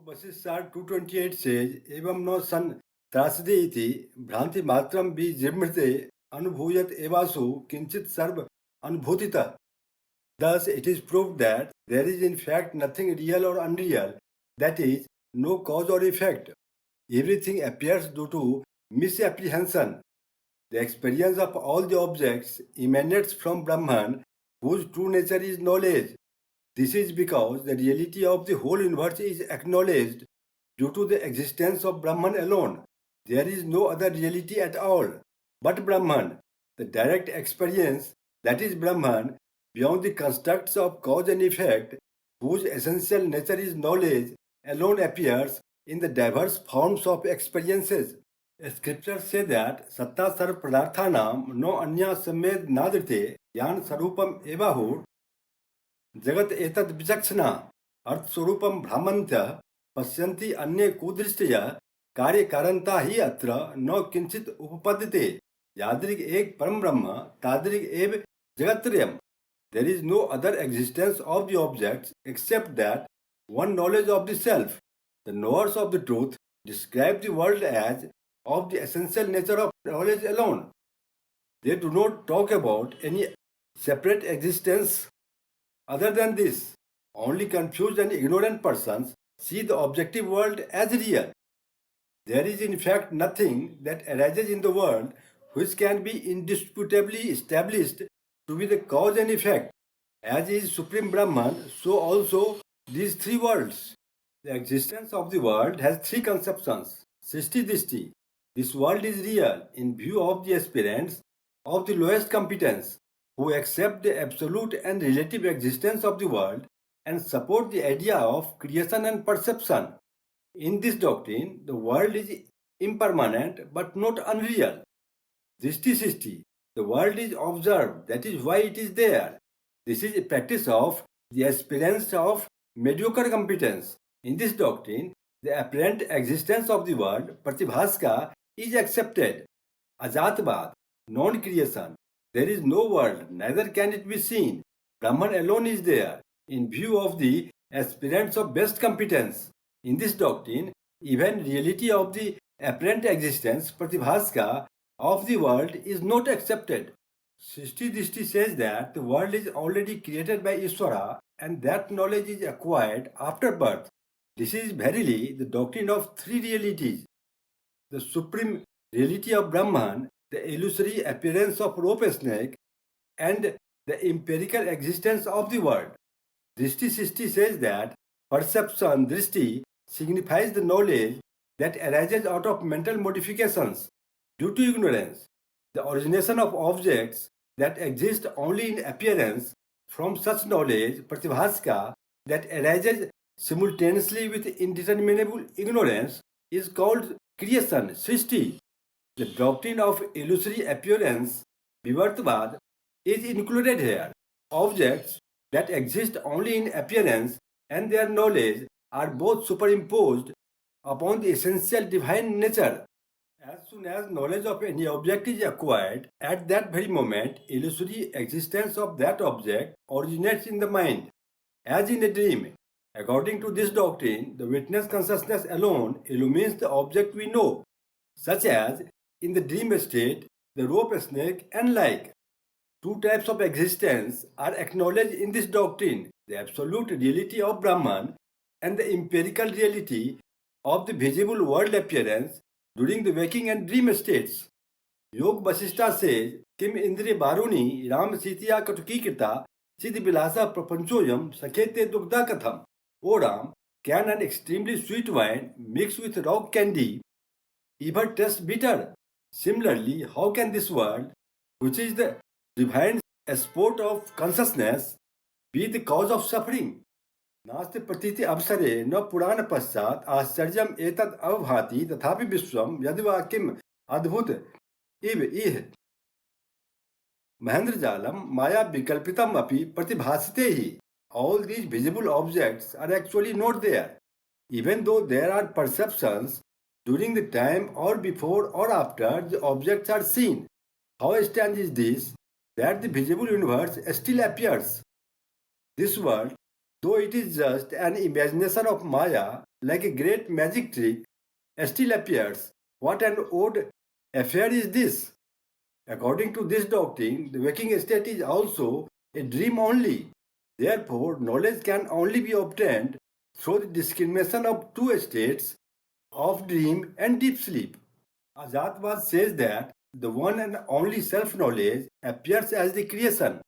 Vasistha 228 says, Evam no san trasde iti bhranti matram bi jimrte anubhuyat evasu kinchit sarv anubhutita. Thus, it is proved that there is in fact nothing real or unreal, that is, no cause or effect. Everything appears due to misapprehension. The experience of all the objects emanates from Brahman, whose true nature is knowledge. This is because the reality of the whole universe is acknowledged due to the existence of Brahman alone. There is no other reality at all but Brahman. The direct experience, that is Brahman, beyond the constructs of cause and effect, whose essential nature is knowledge, alone appears in the diverse forms of experiences. Scriptures say that Satta Sarv Padarthanam no anya samed nadrite yan sarupam evahur जगत एतद् विचक्षणा अर्थस्वरूपं भ्रामन्त्य पश्यन्ति अन्ये कुदृष्टया कार्यकारणता हि अत्र न किंचित उपपद्यते यादृक् एक परम ब्रह्म तादृक् एव जगत्त्रयम्. There is no other existence of the objects except that one knowledge of the self. The knowers of the truth describe the world as of the essential nature of knowledge alone. They do not talk about any separate existence other than this. Only confused and ignorant persons see the objective world as real. There is in fact nothing that arises in the world which can be indisputably established to be the cause and effect. As is Supreme Brahman, so also these three worlds. The existence of the world has three conceptions. Srishti Dishti. This world is real in view of the aspirants of the lowest competence, who accept the absolute and relative existence of the world and support the idea of creation and perception. In this doctrine, the world is impermanent but not unreal. Drishti Sishti, the world is observed, that is why it is there. This is a practice of the aspirants of mediocre competence. In this doctrine, the apparent existence of the world, Pratibhaska, is accepted. Ajatvad, non-creation. There is no world, neither can it be seen. Brahman alone is there, in view of the aspirants of best competence. In this doctrine, even reality of the apparent existence, Pratibhaska, of the world is not accepted. Srishti Dishti says that the world is already created by Ishvara and that knowledge is acquired after birth. This is verily the doctrine of three realities. The supreme reality of Brahman, the illusory appearance of rope snake, and the empirical existence of the world. Drishti Sishti says that perception, Drishti, signifies the knowledge that arises out of mental modifications due to ignorance. The origination of objects that exist only in appearance from such knowledge, Pratibhaska, that arises simultaneously with indeterminable ignorance, is called creation, Srishti. The doctrine of illusory appearance, Vivartavad, is included here. Objects that exist only in appearance and their knowledge are both superimposed upon the essential divine nature. As soon as knowledge of any object is acquired, at that very moment, illusory existence of that object originates in the mind, as in a dream. According to this doctrine, the witness consciousness alone illumines the object we know, such as in the dream state, the rope snake and like. Two types of existence are acknowledged in this doctrine, the absolute reality of Brahman and the empirical reality of the visible world appearance during the waking and dream states. Yog Vasistha says, Kim Indri Baruni Ram Sitiya Katukikita Siddhi Bilasa Prapanchoyam Sakhete Dugda Katham. O Ram, can an extremely sweet wine mixed with rock candy ever taste bitter? Similarly, how can this world, which is the divine sport of consciousness, be the cause of suffering? नास्ति प्रतीति अवसरे न पुराण पश्चात आश्चर्यम एतद् अवभाति तथापि विश्वम यदिवा किम अद्भुत इव इह महेंद्रजालम माया विकल्पितम अपि प्रतिभासते ही. All these visible objects are actually not there, even though there are perceptions during the time or before or after the objects are seen. How strange is this, that the visible universe still appears. This world, Though it is just an imagination of Maya, like a great magic trick, still appears. What an odd affair is this? According to this doctrine, the waking state is also a dream only. Therefore, knowledge can only be obtained through the discrimination of two states of dream and deep sleep. Ajatvad says that the one and only self-knowledge appears as the creation.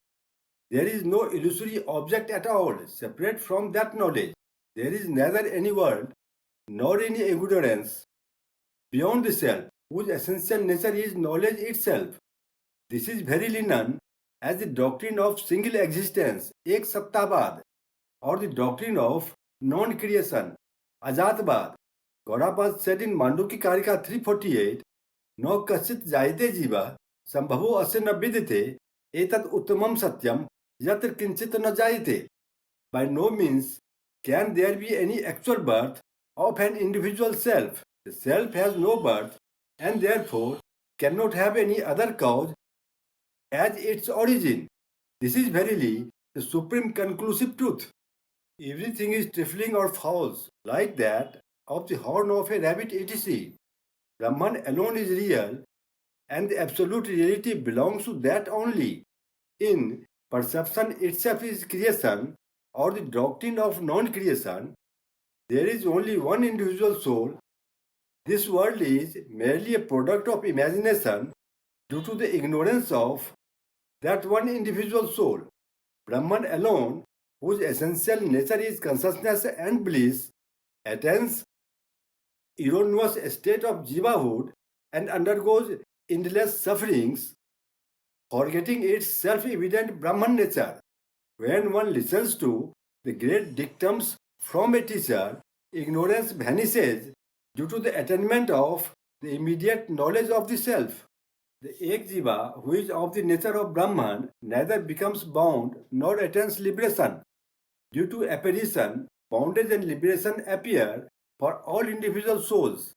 There is no illusory object at all separate from that knowledge. There is neither any world nor any ignorance beyond the self, whose essential nature is knowledge itself. This is verily known as the doctrine of single existence, ek saptabad, or the doctrine of non-creation, ajatbad. Gaurapad said in Manduki Karika 348, no kasit jayate jiva, sambhavo ase na vidite, etat uttamam satyam, yatra kinchit na jayate. By no means can there be any actual birth of an individual self. The self has no birth and therefore cannot have any other cause as its origin. This is verily the supreme conclusive truth. Everything is trifling or false, like that of the horn of a rabbit etc. Brahman alone is real, and the absolute reality belongs to that only. In perception itself is creation, or the doctrine of non-creation, there is only one individual soul. This world is merely a product of imagination due to the ignorance of that one individual soul. Brahman alone, whose essential nature is consciousness and bliss, attains erroneous state of jivahood and undergoes endless sufferings, forgetting its self-evident Brahman nature. When one listens to the great dictums from a teacher, ignorance vanishes due to the attainment of the immediate knowledge of the self. The Ek Jiva, who is of the nature of Brahman, neither becomes bound nor attains liberation. Due to apparition, bondage and liberation appear for all individual souls.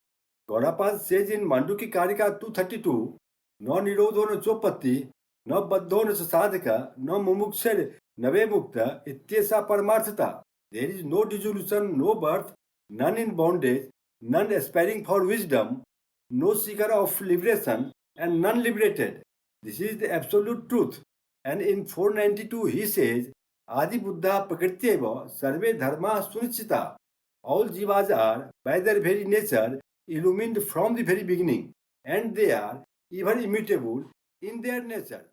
Gaurapad says in Manduki Karika 232, no nirodho no chopati, no baddho no sadhaka, no mumukshar nave mukta, ityesa paramarthata. There is no dissolution, no birth, none in bondage, none aspiring for wisdom, no seeker of liberation, and none liberated. This is the absolute truth. And in 492 he says, Adi Buddha Prakrityeva Sarve Dharma Sunichita. All jivas are, by their very nature, illumined from the very beginning, and they are ever immutable in their nature.